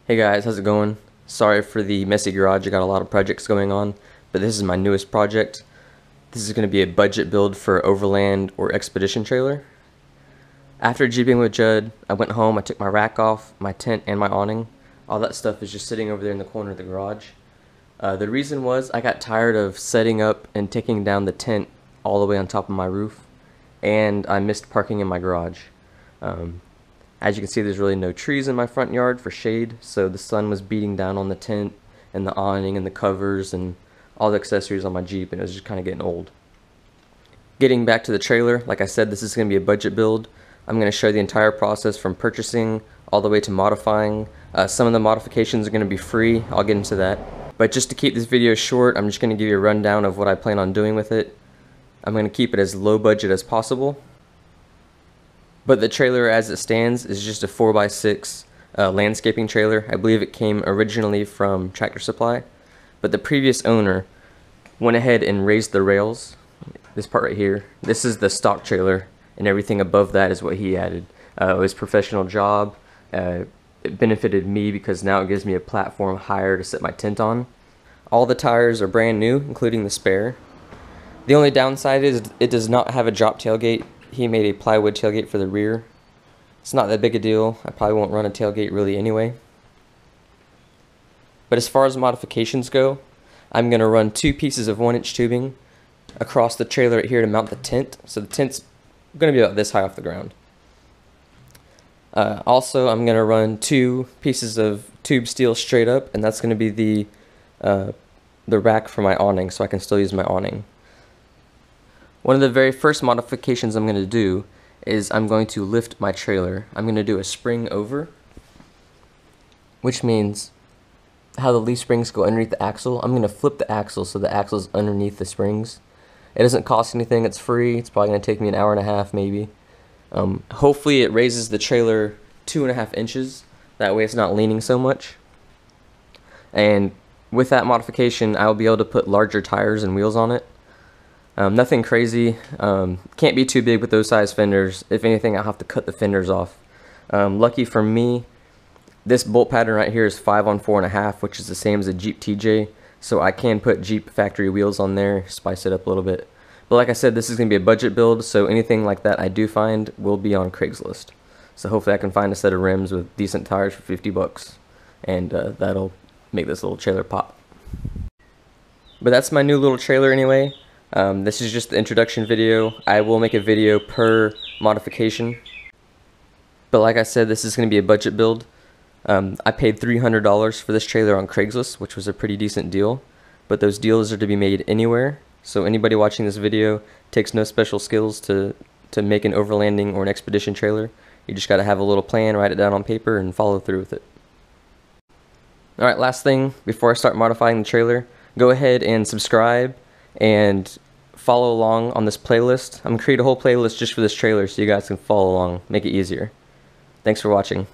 Hey guys, how's it going? Sorry for the messy garage, I got a lot of projects going on, but this is my newest project. This is going to be a budget build for Overland or Expedition trailer. After jeeping with Judd, I went home, I took my rack off, my tent, and my awning. All that stuff is just sitting over there in the corner of the garage. The reason was I got tired of setting up and taking down the tent all the way on top of my roof, and I missed parking in my garage. As you can see, there's really no trees in my front yard for shade, so the sun was beating down on the tent and the awning and the covers and all the accessories on my Jeep, and it was just kind of getting old. Getting back to the trailer, like I said, this is going to be a budget build. I'm going to show the entire process from purchasing all the way to modifying. Some of the modifications are going to be free, I'll get into that. But just to keep this video short, I'm just going to give you a rundown of what I plan on doing with it. I'm going to keep it as low budget as possible. But the trailer as it stands is just a 4x6 landscaping trailer. I believe it came originally from Tractor Supply, but the previous owner went ahead and raised the rails. This part right here, this is the stock trailer, and everything above that is what he added. It was a professional job. It benefited me because now it gives me a platform higher to set my tent on. All the tires are brand new, including the spare. The only downside is it does not have a drop tailgate. He made a plywood tailgate for the rear. It's not that big a deal. I probably won't run a tailgate really anyway. But as far as modifications go, I'm going to run 2 pieces of 1-inch tubing across the trailer right here to mount the tent. So the tent's going to be about this high off the ground. Also, I'm going to run 2 pieces of tube steel straight up, and that's going to be the rack for my awning, so I can still use my awning. One of the very first modifications I'm going to do is I'm going to lift my trailer. I'm going to do a spring over, which means how the leaf springs go underneath the axle. I'm going to flip the axle so the axle is underneath the springs. It doesn't cost anything, it's free. It's probably going to take me an hour and a half maybe. Hopefully it raises the trailer 2.5 inches. That way it's not leaning so much. And with that modification, I'll be able to put larger tires and wheels on it. Nothing crazy, can't be too big with those size fenders. If anything, I'll have to cut the fenders off. Lucky for me, this bolt pattern right here is 5 on 4.5, which is the same as a Jeep TJ, so I can put Jeep factory wheels on there, spice it up a little bit. But like I said, this is going to be a budget build, so anything like that I do find will be on Craigslist. So hopefully I can find a set of rims with decent tires for 50 bucks, and that'll make this little trailer pop. But that's my new little trailer anyway. This is just the introduction video. I will make a video per modification. But like I said, this is going to be a budget build. I paid $300 for this trailer on Craigslist, which was a pretty decent deal. But those deals are to be made anywhere. So anybody watching this video takes no special skills to make an overlanding or an expedition trailer. You just got to have a little plan, write it down on paper, and follow through with it. Alright, last thing, before I start modifying the trailer, go ahead and subscribe and follow along on this playlist. I'm going to create a whole playlist just for this trailer so you guys can follow along, make it easier. Thanks for watching.